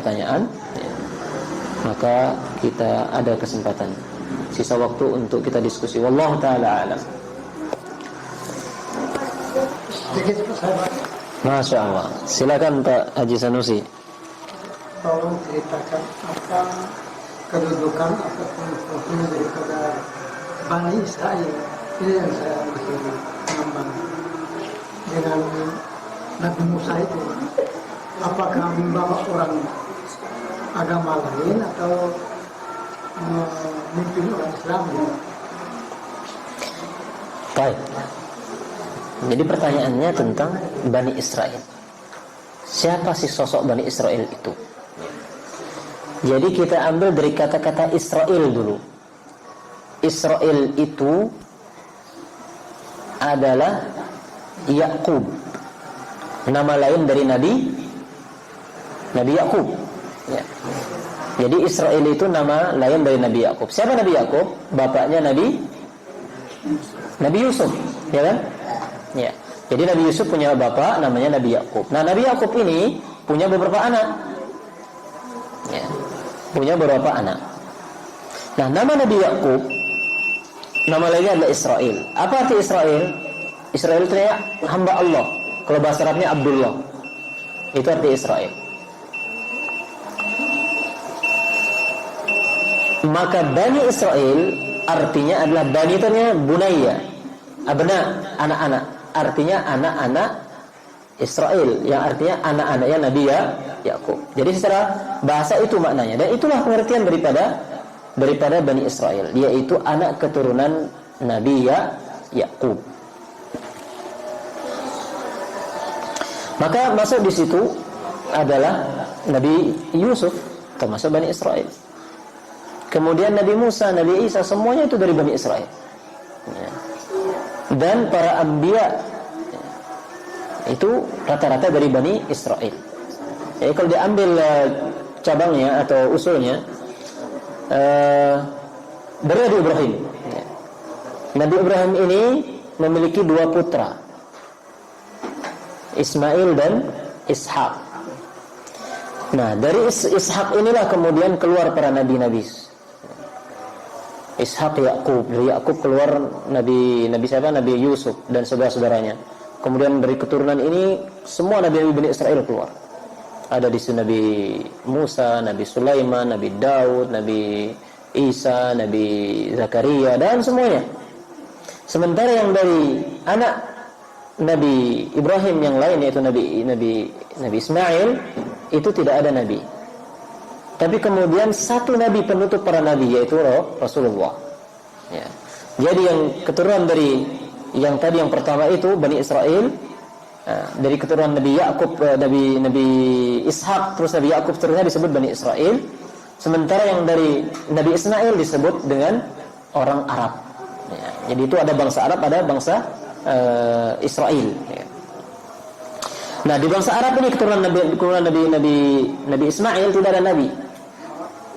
pertanyaan, maka kita ada kesempatan sisa waktu untuk kita diskusi. Wallahu taala alam. Masya Allah. Silakan Pak Haji Sanusi. Tolong ceritakan apa kedudukan ataupun profil daripada Bani Israel. Ini yang saya masih mengambang dengan Nabi Musa itu. Apakah membawa orang agama lain atau memimpin orang Islam? Baik. Jadi pertanyaannya tentang Bani Israel. Siapa sih sosok Bani Israel itu? Jadi kita ambil dari kata-kata Israel dulu. Israel itu adalah Yakub. Nama lain dari Nabi Yakub. Ya. Jadi Israel itu nama lain dari Nabi Yakub. Siapa Nabi Yakub? Bapaknya Nabi Yusuf, ya kan? Ya. Jadi Nabi Yusuf punya bapak namanya Nabi Yakub. Nah, Nabi Yakub ini punya beberapa anak. Ya. Punya beberapa anak. Nah, nama Nabi Yakub nama lainnya adalah Israel. Apa arti Israel? Israel itu ya hamba Allah. Kalau bahasa Arabnya Abdullah. Itu arti Israel. Maka Bani Israel artinya adalah Bani itu artinya bunaya, abna, anak-anak. Artinya anak-anak Israel, yang artinya anak-anaknya Nabi Yakub. Jadi secara bahasa itu maknanya, dan itulah pengertian daripada Bani Israel, yaitu anak keturunan Nabi Yakub. Maka masuk di situ adalah Nabi Yusuf, termasuk Bani Israel. Kemudian Nabi Musa, Nabi Isa, semuanya itu dari Bani Israel. Ya. Dan para anbiya itu rata-rata dari Bani Israel. Jadi kalau diambil cabangnya atau usulnya dari Nabi Ibrahim. Ya. Nabi Ibrahim ini memiliki dua putra, Ismail dan Ishak. Nah, dari Ishak inilah kemudian keluar para nabi-nabi. Ishak, Yakub, dari Yakub keluar Nabi siapa? Nabi Yusuf dan saudara-saudaranya. Kemudian dari keturunan ini semua nabi-nabi Bani Israel keluar. Ada di sini Nabi Musa, Nabi Sulaiman, Nabi Daud, Nabi Isa, Nabi Zakaria dan semuanya. Sementara yang dari anak Nabi Ibrahim yang lain, yaitu Nabi Ismail, itu tidak ada nabi. Tapi kemudian satu nabi penutup para nabi, yaitu Rasulullah. Ya. Jadi yang keturunan dari yang tadi yang pertama itu Bani Israel, dari keturunan Nabi Yakub, Nabi Ishak, terus Nabi Yakub seterusnya disebut Bani Israel. Sementara yang dari Nabi Ismail disebut dengan orang Arab. Ya. Jadi itu ada bangsa Arab, ada bangsa Israel. Ya. Nah, di bangsa Arab ini keturunan Nabi Ismail tidak ada nabi.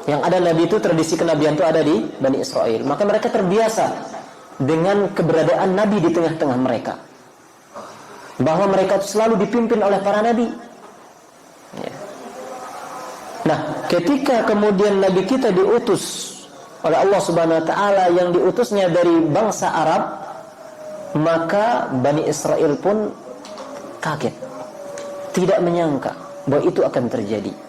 Yang ada nabi itu, tradisi kenabian itu ada di Bani Israel. Maka mereka terbiasa dengan keberadaan nabi di tengah-tengah mereka, bahwa mereka itu selalu dipimpin oleh para nabi. Ya. Nah, ketika kemudian nabi kita diutus oleh Allah Subhanahu wa taala, yang diutusnya dari bangsa Arab, maka Bani Israel pun kaget, tidak menyangka bahwa itu akan terjadi.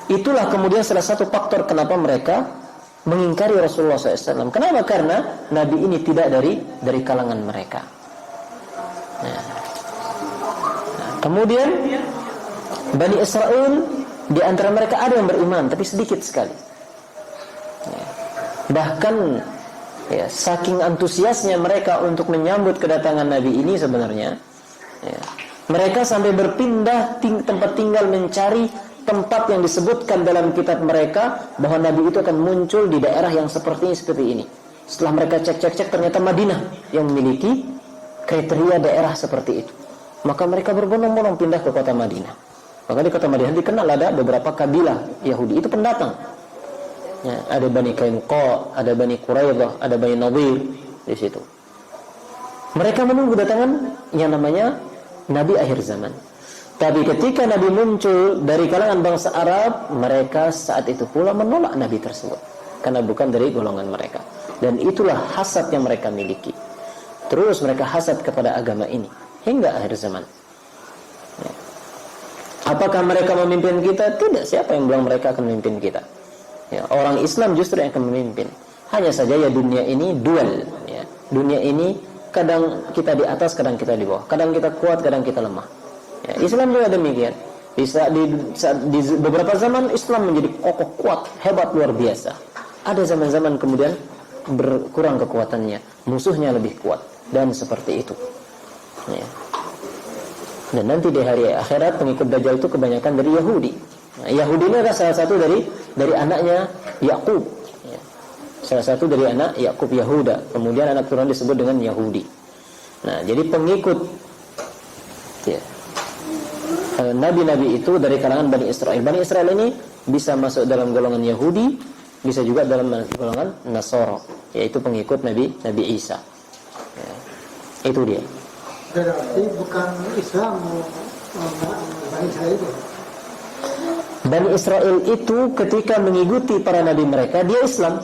Itulah kemudian salah satu faktor kenapa mereka mengingkari Rasulullah SAW. Kenapa? Karena Nabi ini tidak dari kalangan mereka. Nah, kemudian Bani Israel, di antara mereka ada yang beriman, tapi sedikit sekali. Bahkan ya, saking antusiasnya mereka untuk menyambut kedatangan Nabi ini sebenarnya, ya, mereka sampai berpindah tempat tinggal, mencari tempat yang disebutkan dalam kitab mereka bahwa Nabi itu akan muncul di daerah yang seperti ini. Setelah mereka cek, ternyata Madinah yang memiliki kriteria daerah seperti itu. Maka mereka berbondong-bondong pindah ke kota Madinah. Maka di kota Madinah dikenal ada beberapa kabilah Yahudi, itu pendatang. Ya, ada Bani Qainuqa, ada Bani Quraidah, ada Bani Nadir di situ. Mereka menunggu datangan yang namanya Nabi akhir zaman. Tapi ketika Nabi muncul dari kalangan bangsa Arab, mereka saat itu pula menolak Nabi tersebut karena bukan dari golongan mereka. Dan itulah hasad yang mereka miliki. Terus mereka hasad kepada agama ini hingga akhir zaman. Ya. Apakah mereka memimpin kita? Tidak. Siapa yang bilang mereka akan memimpin kita? Ya, orang Islam justru yang akan memimpin. Hanya saja ya dunia ini dual. Ya. Dunia ini kadang kita di atas, kadang kita di bawah. Kadang kita kuat, kadang kita lemah. Ya, Islam juga demikian. Bisa di beberapa zaman Islam menjadi kokoh, kuat, hebat, luar biasa. Ada zaman-zaman kemudian berkurang kekuatannya, musuhnya lebih kuat, dan seperti itu. Ya. Dan nanti di hari akhirat pengikut Dajjal itu kebanyakan dari Yahudi. Nah, Yahudi ini adalah salah satu dari anaknya Yakub. Ya. Salah satu dari anak Yakub, Yahuda. Kemudian anak turun disebut dengan Yahudi. Nah, jadi pengikut ya, nabi-nabi itu dari kalangan Bani Israel. Bani Israel ini bisa masuk dalam golongan Yahudi, bisa juga dalam golongan Nasara, yaitu pengikut Nabi Isa. Ya, itu dia. Berarti bukan Islam Bani Israel itu. Bani Israel itu ketika mengikuti para nabi mereka, dia Islam.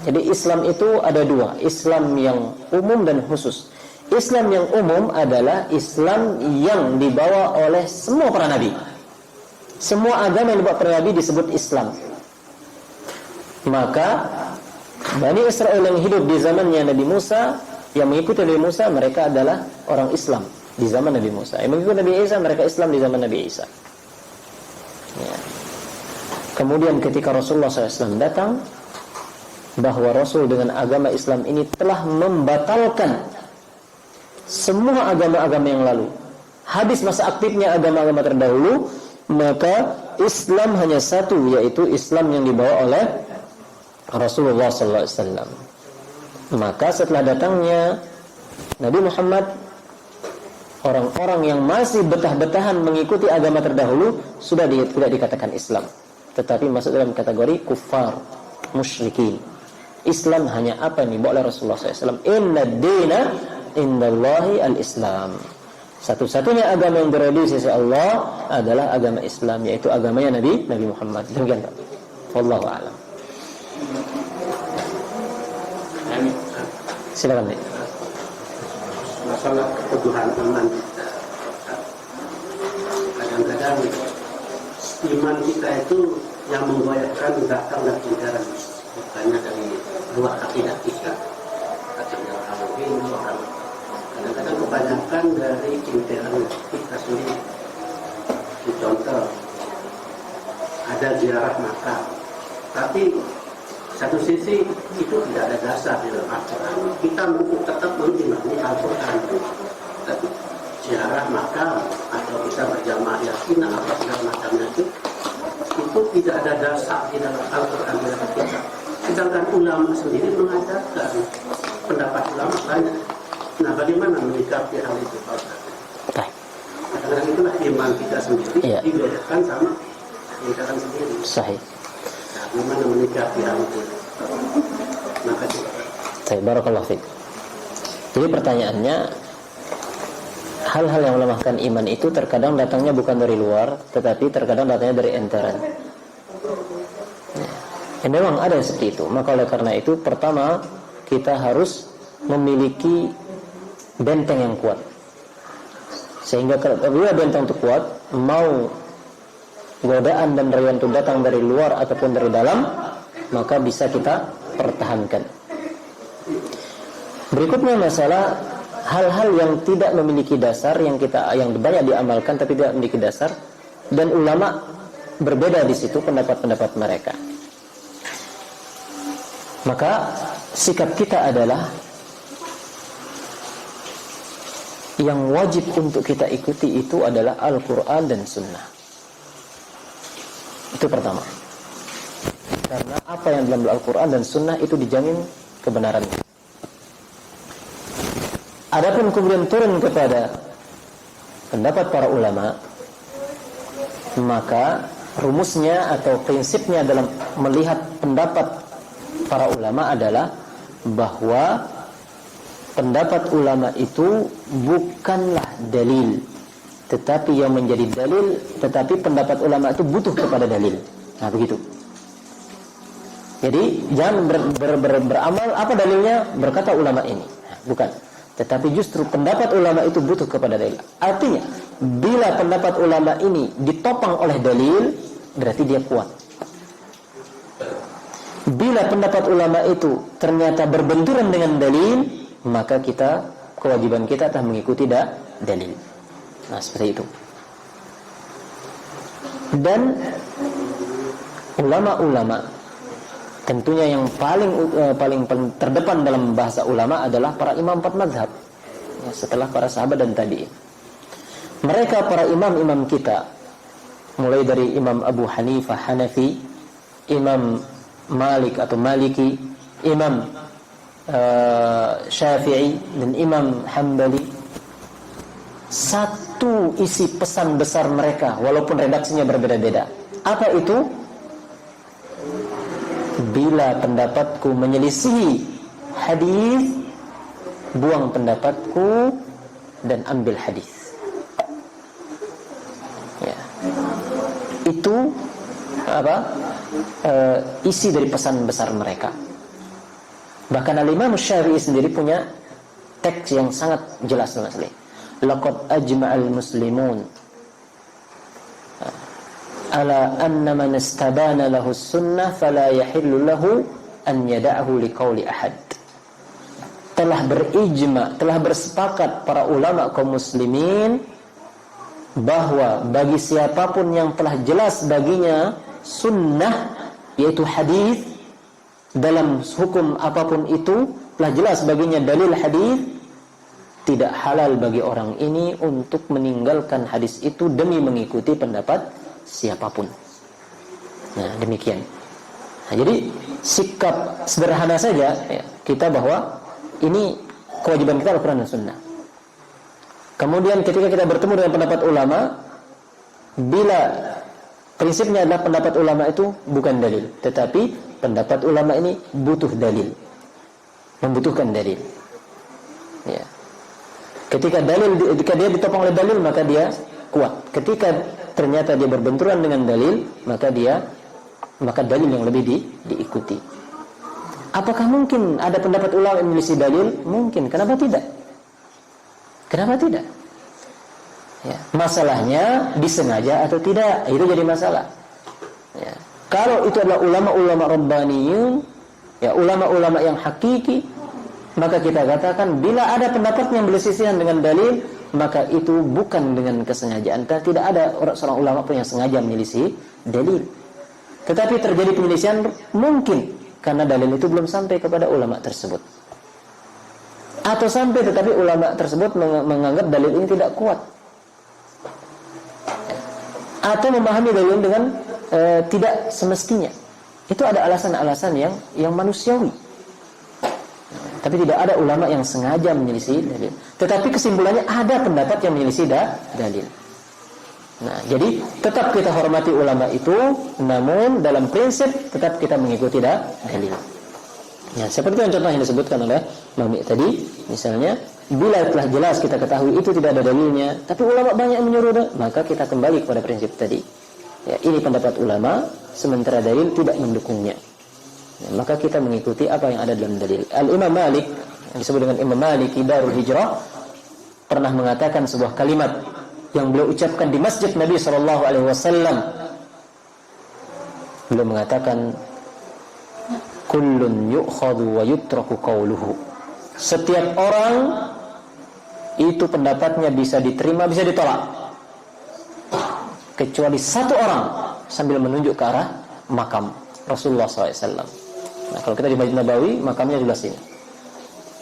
Jadi Islam itu ada dua, Islam yang umum dan khusus. Islam yang umum adalah Islam yang dibawa oleh semua para nabi. Semua agama yang dibawa para nabi disebut Islam. Maka Bani Israel yang hidup di zamannya Nabi Musa, yang mengikuti Nabi Musa, mereka adalah orang Islam di zaman Nabi Musa. Yang mengikuti Nabi Isa, mereka Islam di zaman Nabi Isa. Ya. Kemudian ketika Rasulullah SAW datang, bahwa Rasul dengan agama Islam ini telah membatalkan semua agama-agama yang lalu. Habis masa aktifnya agama-agama terdahulu, maka Islam hanya satu, yaitu Islam yang dibawa oleh Rasulullah SAW. Maka setelah datangnya Nabi Muhammad, orang-orang yang masih betah-betahan mengikuti agama terdahulu sudah tidak dikatakan Islam, tetapi masuk dalam kategori kufar, musyrikin. Islam hanya apa yang dibawa oleh Rasulullah SAW. Inna dina indallahi al-Islam. Satu-satunya agama yang berada di sisi Allah adalah agama Islam, yaitu agamanya Nabi Muhammad. Demikian, Pak. Wallahu a'lam. Silakan, Nek. Masalah keteguhan iman kita, kadang-kadang iman kita itu yang menggoyahkan datang dari lingkaran, bukannya dari luar akidah kita. Katanya orang ini, orang kadang-kadang kebanyakan dari lingkaran kita sendiri. Contoh, ada ziarah makam, tapi satu sisi itu tidak ada dasar di dalam Al-Quran. Kita tetap mengimani Al-Quran, tapi ziarah makam atau kita berjamaah yakin apa segala macamnya itu tidak ada dasar di dalam Al-Quran dari kita. Sedangkan ulama sendiri mengatakan pendapat ulama banyak. Nah, bagaimana menyikapi hal itu, Pak Ustaz? Kadang-kadang itulah iman kita sendiri dibedakan sama lingkaran sendiri. Sahih. Bagaimana menyikapi hal itu? Makasih. Baik, barakallahu fiik. Jadi pertanyaannya, hal-hal yang melemahkan iman itu terkadang datangnya bukan dari luar, tetapi terkadang datangnya dari entaran. Ya, memang ada yang seperti itu. Maka oleh karena itu, pertama kita harus memiliki benteng yang kuat. Sehingga apabila benteng itu kuat, mau godaan dan rayuan itu datang dari luar ataupun dari dalam, maka bisa kita pertahankan. Berikutnya masalah hal-hal yang tidak memiliki dasar, yang banyak diamalkan tapi tidak memiliki dasar, dan ulama berbeda di situ pendapat-pendapat mereka. Maka sikap kita adalah yang wajib untuk kita ikuti itu adalah Al-Quran dan Sunnah. Itu pertama. Karena apa yang dalam Al-Quran dan Sunnah itu dijamin kebenarannya. Adapun kemudian turun kepada pendapat para ulama, maka rumusnya atau prinsipnya dalam melihat pendapat para ulama adalah bahwa pendapat ulama itu bukanlah dalil, tetapi yang menjadi dalil, tetapi pendapat ulama itu butuh kepada dalil. Nah, begitu. Jadi jangan beramal apa dalilnya berkata ulama ini. Nah, bukan. Tetapi justru pendapat ulama itu butuh kepada dalil. Artinya, bila pendapat ulama ini ditopang oleh dalil, berarti dia kuat. Bila pendapat ulama itu ternyata berbenturan dengan dalil, maka kewajiban kita adalah mengikuti dalil. Nah, seperti itu. Dan ulama-ulama tentunya yang paling terdepan dalam bahasa ulama adalah para imam 4 mazhab, ya, setelah para sahabat dan tabi'in. Mereka para imam-imam kita, mulai dari Imam Abu Hanifah Hanafi, Imam Malik atau Maliki, Imam Syafi'i dan Imam Hambali, satu isi pesan besar mereka walaupun redaksinya berbeda-beda. Apa itu? Bila pendapatku menyelisihi hadis, buang pendapatku dan ambil hadis. Ya. Itu isi dari pesan besar mereka. Bahkan Al-Imam Syafi'i sendiri punya teks yang sangat jelas dan asli. Laqad ajma'al muslimun ala anna man istabana lahu sunnah fala yahillu lahu an yada'ahu liqauli ahad. Telah berijma, telah bersepakat para ulama kaum muslimin bahwa bagi siapapun yang telah jelas baginya sunnah, yaitu hadis, dalam hukum apapun itu telah jelas baginya dalil hadis, tidak halal bagi orang ini untuk meninggalkan hadis itu demi mengikuti pendapat siapapun. Nah, demikian. Nah, jadi sikap sederhana saja ya, kita bahwa ini kewajiban kita Al-Quran dan Sunnah. Kemudian ketika kita bertemu dengan pendapat ulama, bila prinsipnya adalah pendapat ulama itu bukan dalil, tetapi pendapat ulama ini butuh dalil, membutuhkan dalil. Ya. Ketika dia ditopang oleh dalil, maka dia kuat. Ketika ternyata dia berbenturan dengan dalil, maka dalil yang lebih diikuti. Apakah mungkin ada pendapat ulama yang menyelisih dalil? Mungkin. Kenapa tidak? Kenapa tidak? Ya. Masalahnya disengaja atau tidak, itu jadi masalah. Ya. Kalau itu adalah ulama-ulama rabbaniyun, ya, ulama-ulama yang hakiki, maka kita katakan bila ada pendapat yang bersisihan dengan dalil, maka itu bukan dengan kesengajaan. Tidak ada seorang ulama pun yang sengaja menyelisih dalil. Tetapi terjadi penyelisihan mungkin karena dalil itu belum sampai kepada ulama tersebut. Atau sampai tetapi ulama tersebut menganggap dalil ini tidak kuat. Atau memahami dalil dengan tidak semestinya. Itu ada alasan-alasan yang manusiawi. Tapi tidak ada ulama yang sengaja menyelisih dalil. Tetapi kesimpulannya ada pendapat yang menyelisih dalil. Nah, jadi tetap kita hormati ulama itu, namun dalam prinsip tetap kita mengikuti dalil. Ya, seperti yang contoh yang disebutkan oleh Mami tadi, misalnya bila telah jelas kita ketahui itu tidak ada dalilnya, tapi ulama banyak yang menyuruh, maka kita kembali kepada prinsip tadi. Ya, ini pendapat ulama, sementara dalil tidak mendukungnya. Ya, maka kita mengikuti apa yang ada dalam dalil. Al-Imam Malik, yang disebut dengan Imam Malik Darul Hijrah, pernah mengatakan sebuah kalimat yang beliau ucapkan di masjid Nabi SAW. Beliau mengatakan, kullun yu'khadhu wa yutraku qawluhu. Setiap orang itu pendapatnya bisa diterima, bisa ditolak, kecuali satu orang, sambil menunjuk ke arah makam Rasulullah SAW. Nah, kalau kita di Masjid Nabawi, makamnya jelas ini.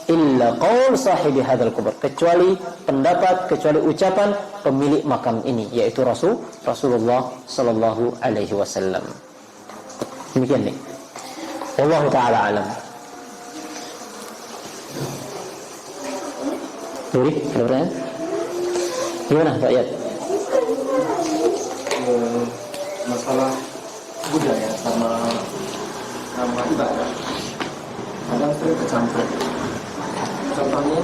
Illa qaul sahibi hadzal kubur, kecuali pendapat, kecuali ucapan pemilik makam ini, yaitu Rasulullah sallallahu alaihi wasallam. Demikian nih. Wallahu taala alam. Duri, ada pertanyaan? Gimana Pak Yat? Masalah budaya sama nama ibadah kadang sering kecampur. Contohnya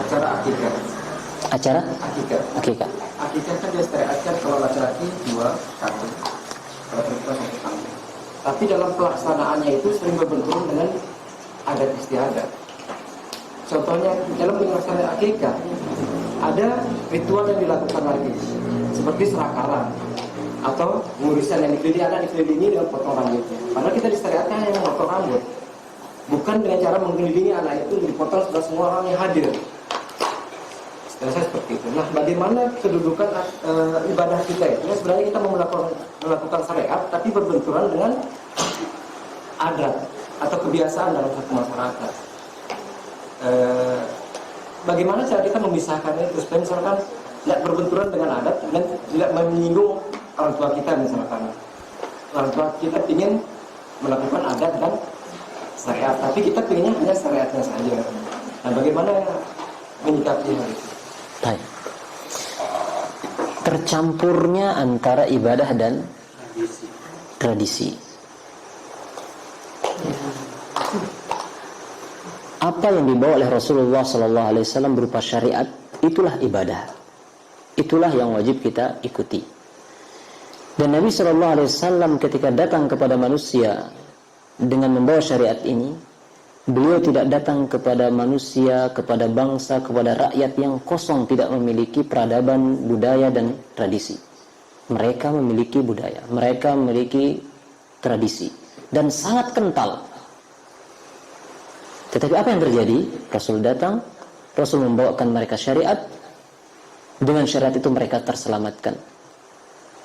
acara akikah, Acara akikah. akikah. Akikah kan disyariatkan kalau laki-laki 2 kambing, kalau perempuan 1 kambing. Tapi dalam pelaksanaannya itu sering berbenturan dengan adat istiadat. Contohnya dalam melaksanakan akikah ada ritual yang dilakukan lagi, seperti serakaran atau ngurisan yang dikelilingi dengan potong rambut. Padahal kita disyariatkan hanya memotong rambut, bukan dengan cara mengelilingi anak itu dipotong setelah semua orang yang hadir. Saya seperti itu. Nah, bagaimana kedudukan ibadah kita itu? Ya, sebenarnya kita mau melakukan syariat, tapi berbenturan dengan adat atau kebiasaan dalam satu masyarakat. Bagaimana cara kita memisahkan itu supaya misalkan tidak berbenturan dengan adat dan tidak menyinggung orang tua kita misalkan. Orang tua kita ingin melakukan adat dan syariat, tapi kita inginnya hanya syariatnya saja. Nah, bagaimana menyikapi hal itu? Baik. Tercampurnya antara ibadah dan tradisi. Apa yang dibawa oleh Rasulullah SAW berupa syariat, itulah ibadah. Itulah yang wajib kita ikuti. Dan Nabi SAW ketika datang kepada manusia dengan membawa syariat ini, beliau tidak datang kepada manusia, kepada bangsa, kepada rakyat yang kosong, tidak memiliki peradaban, budaya, dan tradisi. Mereka memiliki budaya, mereka memiliki tradisi, dan sangat kental. Tetapi apa yang terjadi? Rasul datang, Rasul membawakan mereka syariat, dengan syariat itu mereka terselamatkan.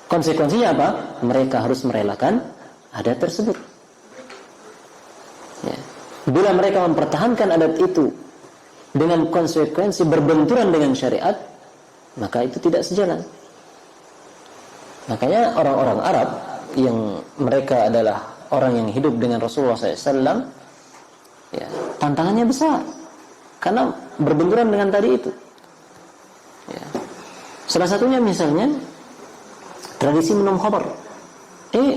Konsekuensinya apa? Mereka harus merelakan adat tersebut. Ya. Bila mereka mempertahankan adat itu dengan konsekuensi berbenturan dengan syariat, maka itu tidak sejalan. Makanya orang-orang Arab yang mereka adalah orang yang hidup dengan Rasulullah SAW, ya, tantangannya besar karena berbenturan dengan tadi itu. Ya. Salah satunya misalnya tradisi minum khamr.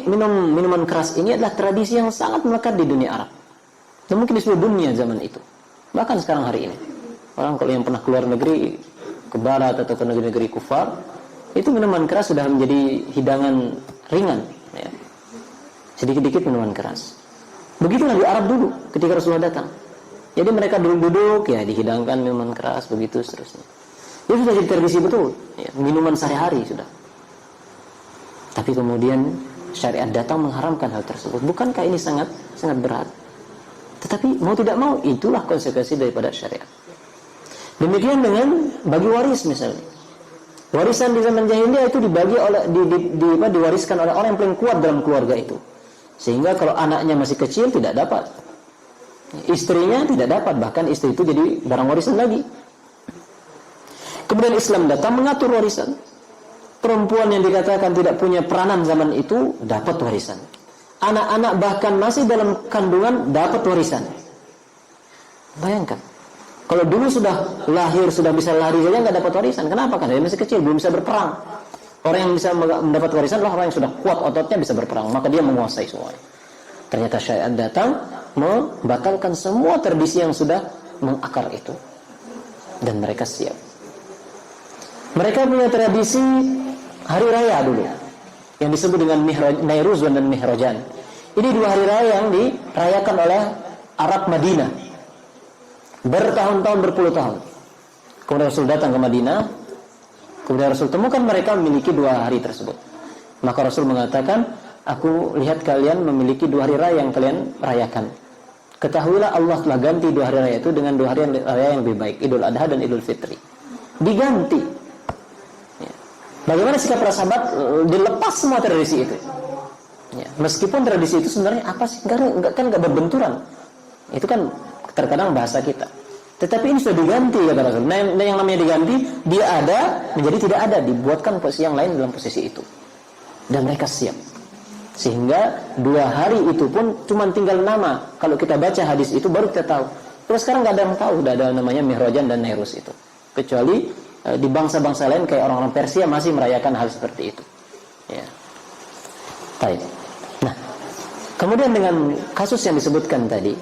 Minuman keras ini adalah tradisi yang sangat melekat di dunia Arab. Dan mungkin di seluruh dunia zaman itu. Bahkan sekarang hari ini. Orang kalau yang pernah keluar negeri, ke barat atau ke negeri-negeri kufar, itu minuman keras sudah menjadi hidangan ringan. Ya. Sedikit-sedikit minuman keras. Begitulah di Arab dulu ketika Rasulullah datang. Jadi mereka duduk-duduk, ya dihidangkan minuman keras, begitu seterusnya. Itu sudah jadi tradisi betul. Ya, minuman sehari-hari sudah. Tapi kemudian syariat datang mengharamkan hal tersebut. Bukankah ini sangat berat? Tetapi mau tidak mau, itulah konsekuensi daripada syariat. Demikian dengan bagi waris misalnya. Warisan di zaman jahiliyah itu dibagi oleh diwariskan oleh orang yang paling kuat dalam keluarga itu. Sehingga kalau anaknya masih kecil tidak dapat. Istrinya tidak dapat, bahkan istri itu jadi barang warisan lagi. Kemudian Islam datang mengatur warisan. Perempuan yang dikatakan tidak punya peranan zaman itu dapat warisan. Anak-anak bahkan masih dalam kandungan dapat warisan. Bayangkan, kalau dulu sudah lahir, sudah bisa lari saja nggak dapat warisan. Kenapa? Karena dia masih kecil, belum bisa berperang. Orang yang bisa mendapat warisan adalah orang yang sudah kuat ototnya, bisa berperang, maka dia menguasai semuanya. Ternyata syariat datang membatalkan semua tradisi yang sudah mengakar itu. Dan mereka siap. Mereka punya tradisi hari raya dulu, yang disebut dengan Nairuzan dan Mihrajan. Ini 2 hari raya yang dirayakan oleh Arab Madinah bertahun-tahun, berpuluh tahun. Kemudian Rasul datang ke Madinah, kemudian Rasul temukan mereka memiliki 2 hari tersebut. Maka Rasul mengatakan, aku lihat kalian memiliki 2 hari raya yang kalian rayakan. Ketahuilah Allah telah ganti 2 hari raya itu dengan 2 hari raya yang lebih baik, Idul Adha dan Idul Fitri. Diganti. Ya. Bagaimana sikap para sahabat? Dilepas semua tradisi itu. Ya. Meskipun tradisi itu sebenarnya apa sih? Enggak berbenturan. Itu kan terkadang bahasa kita. Tetapi ini sudah diganti kata Rasul. Nah, yang namanya diganti, dia ada menjadi tidak ada, dibuatkan posisi yang lain dalam posisi itu. Dan mereka siap. Sehingga 2 hari itu pun cuma tinggal nama. Kalau kita baca hadis itu baru kita tahu. Terus sekarang nggak ada yang tahu, udah ada namanya Mihrajan dan Nairuz itu. Kecuali di bangsa-bangsa lain kayak orang-orang Persia masih merayakan hal seperti itu. Ya. Baik. Nah, kemudian dengan kasus yang disebutkan tadi,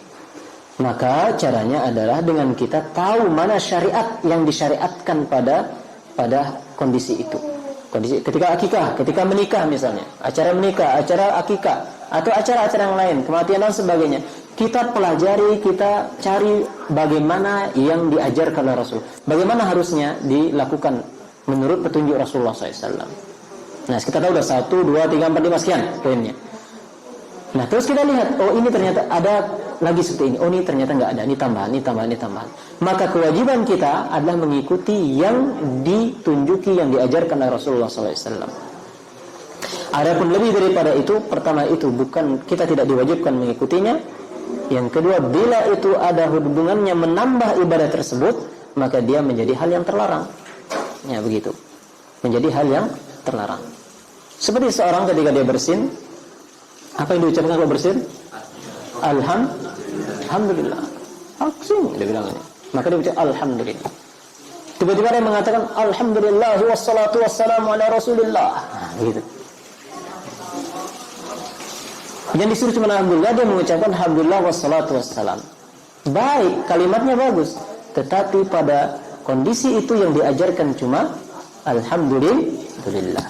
Maka caranya adalah dengan kita tahu mana syariat yang disyariatkan pada kondisi itu. Kondisi ketika akikah, ketika menikah misalnya, acara menikah, acara akikah, atau acara-acara yang lain, kematian dan sebagainya. Kita pelajari, kita cari bagaimana yang diajarkan oleh Rasul. Bagaimana harusnya dilakukan menurut petunjuk Rasulullah SAW. Nah, kita tahu udah 1, 2, 3, 4, 5 sekian poinnya. Nah, terus kita lihat, oh ini ternyata ada lagi seperti ini. Oh ini ternyata nggak ada, ini tambahan, ini tambahan, ini tambahan. Maka kewajiban kita adalah mengikuti yang ditunjuki, yang diajarkan oleh Rasulullah SAW. Adapun lebih daripada itu, pertama itu bukan, kita tidak diwajibkan mengikutinya. Yang kedua, bila itu ada hubungannya menambah ibadah tersebut, maka dia menjadi hal yang terlarang. Ya begitu, menjadi hal yang terlarang. Seperti seorang ketika dia bersin, apa yang diucapkan kalau bersin? Alhamdulillah. Aksin dia bilang ini. Maka dia ucap alhamdulillah. Tiba-tiba dia mengatakan alhamdulillah wassalatu wassalamu ala rasulillah. Nah, gitu. Yang disuruh cuma alhamdulillah, dia mengucapkan alhamdulillah wassalatu wassalam. Baik, kalimatnya bagus, tetapi pada kondisi itu yang diajarkan cuma alhamdulillah.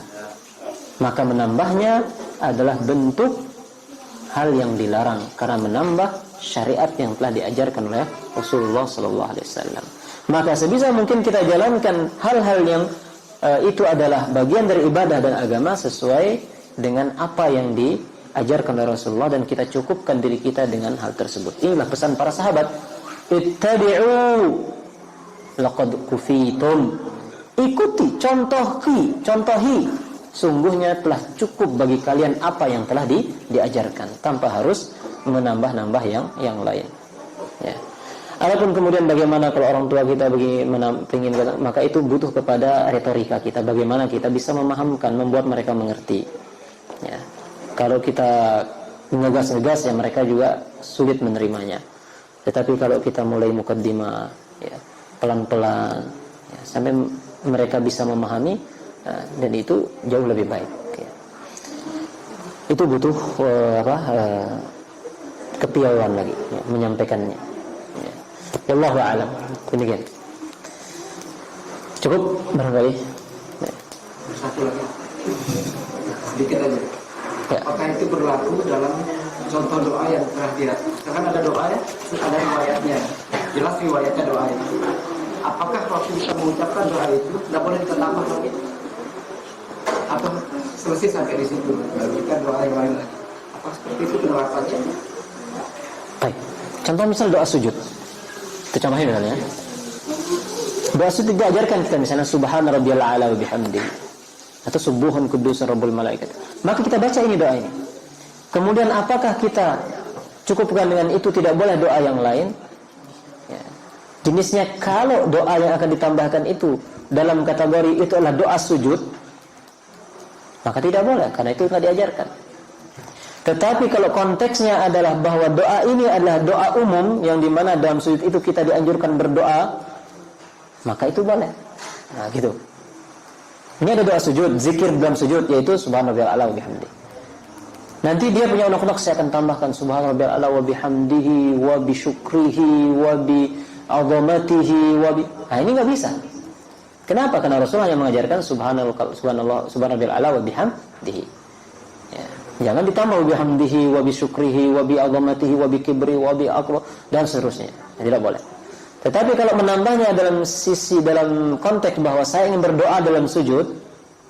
Maka menambahnya adalah bentuk hal yang dilarang karena menambah syariat yang telah diajarkan oleh Rasulullah sallallahu alaihi wasallam. Maka sebisa mungkin kita jalankan hal-hal yang itu adalah bagian dari ibadah dan agama sesuai dengan apa yang diajarkan oleh Rasulullah, dan kita cukupkan diri kita dengan hal tersebut. Inilah pesan para sahabat. Ittabi'u laqad kufitum. Ikuti, contohi. Sungguhnya telah cukup bagi kalian apa yang telah diajarkan, tanpa harus menambah-nambah yang lain. Ya. Adapun kemudian bagaimana kalau orang tua kita ingin, maka itu butuh kepada retorika kita. Bagaimana kita bisa memahamkan, membuat mereka mengerti. Ya. Kalau kita ngegas-ngegas, ya mereka juga sulit menerimanya. Tetapi kalau kita mulai mukaddimah, ya, pelan-pelan, ya, sampai mereka bisa memahami, dan itu jauh lebih baik. Ya. Itu butuh kepiawaian lagi, ya, menyampaikannya. Ya. Wallahu a'lam. Demikian. Cukup barangkali. Ya. Satu lagi, sedikit aja. Ya. Apakah itu berlaku dalam contoh doa yang terakhir? Karena ada doa ya, ada riwayatnya. Jelas riwayatnya doa itu. Apakah waktu kita mengucapkan doa itu tidak boleh ditambah lagi? Atau selesai sampai di situ, baru kita doa yang lain lagi? Apa seperti itu penerapannya? Baik. Contoh misal doa sujud. Itu contohnya misalnya. Doa sujud diajarkan kita misalnya subhana rabbiyal a'la wa bihamdihi, atau subuhun kudusun rabbul malaikat. Maka kita baca ini doa ini. Kemudian apakah kita cukupkan dengan itu, tidak boleh doa yang lain? Ya. Jenisnya kalau doa yang akan ditambahkan itu dalam kategori itu adalah doa sujud, maka tidak boleh, karena itu tidak diajarkan. Tetapi kalau konteksnya adalah bahwa doa ini adalah doa umum, yang dimana dalam sujud itu kita dianjurkan berdoa, maka itu boleh. Nah gitu. Ini ada doa sujud, zikir dalam sujud, yaitu subhanarabbiyal a'la wa bihamdihi. Nanti dia punya unek-unek, saya akan tambahkan subhanarabbiyal a'la wa bihamdihi wa bi syukrihi wa bi 'azamatihi wa bi. Nah, ini enggak bisa. Kenapa? Karena Rasulullah yang mengajarkan subhanarabbiyal a'la wa bihamdihi. Ya. Jangan ditambah wa bihamdihi wa bi syukrihi wa bi 'azamatihi wa bi kibri wa bi akbar dan seterusnya. Tidak boleh. Tetapi kalau menambahnya dalam konteks bahwa saya ingin berdoa dalam sujud,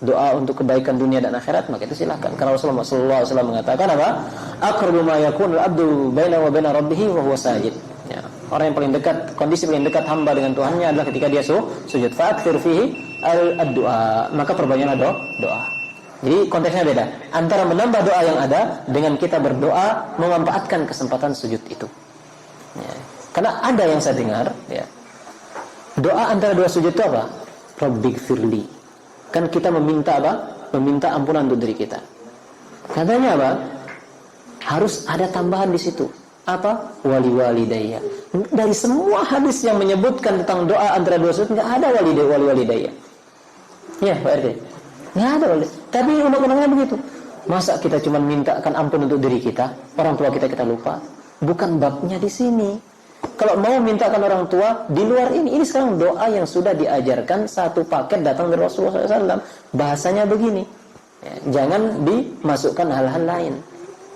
doa untuk kebaikan dunia dan akhirat, maka itu silakan. Karena Rasulullah SAW mengatakan apa? Aqrabu ma yakunul abdu baina wa baina rabbih wa huwa sajid. Ya. Orang yang paling dekat, kondisi paling dekat hamba dengan Tuhannya adalah ketika dia sujud. Fa'akthir fihi ad-du'a. Maka perbanyaklah doa. Jadi konteksnya beda antara menambah doa yang ada dengan kita berdoa memanfaatkan kesempatan sujud itu. Ya. Karena ada yang saya dengar, ya, doa antara dua sujud itu apa? Rabbighfirli. Kan kita meminta apa? Meminta ampunan untuk diri kita. Katanya apa? Harus ada tambahan di situ. Apa? Wali-walidayya. Dari semua hadis yang menyebutkan tentang doa antara dua sujud, nggak ada wali-walidayya. Ya, Pak RT. Nggak ada wali. Tapi undang-undangnya begitu. Masa kita cuma mintakan ampun untuk diri kita, orang tua kita lupa? Bukan babnya di sini. kalau mau mintakan orang tua di luar ini sekarang doa yang sudah diajarkan satu paket datang dari Rasulullah SAW. Bahasanya begini, ya, jangan dimasukkan hal-hal lain.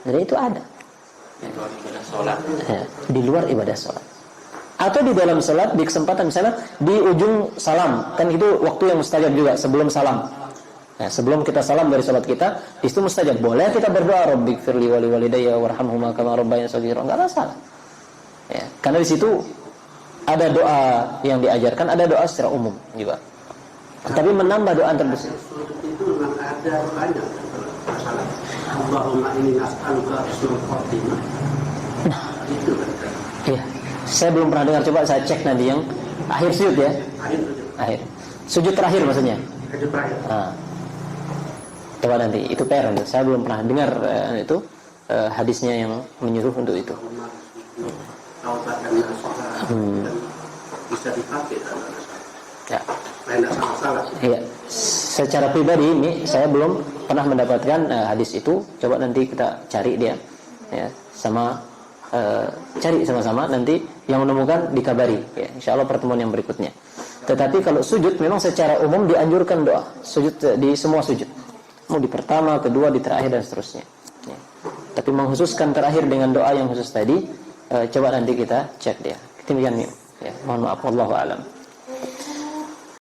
Jadi itu ada. Ya, di luar ibadah sholat. Atau di dalam sholat, di kesempatan misalnya di ujung salam, kan itu waktu yang mustajab juga sebelum salam. Nah, sebelum kita salam dari sholat kita, di situ mustajab. Boleh kita berdoa, Rabbighfirli wa liwalidayya warhamhuma kama rabbayani shaghira, enggak masalah. Ya, karena di situ ada doa yang diajarkan, ada doa secara umum juga. Tapi menambah doa tersebut. Itu memang ada banyak masalah. Allahumma inni nas'aluka husnul khotimah. Nah, itu kan. iya. Saya belum pernah dengar, coba saya cek nanti yang akhir sujud ya. Akhir. Sujud terakhir maksudnya. Sujud terakhir. Nah. Coba nanti itu PR untuk saya belum pernah dengar itu hadisnya yang menyuruh untuk itu. Bisa dipakai dalam Ya. tidak salah. Iya. Secara pribadi ini saya belum pernah mendapatkan hadis itu. Coba nanti kita cari dia, ya, sama cari sama-sama. Nanti yang menemukan dikabari. Ya, insya Allah pertemuan yang berikutnya. Tetapi kalau sujud memang secara umum dianjurkan doa sujud di semua sujud. Mau di pertama, kedua, di terakhir dan seterusnya. Ya. Tapi mengkhususkan terakhir dengan doa yang khusus tadi, coba nanti kita cek dia. Demikian ya. Mohon maaf, wallahu a'lam.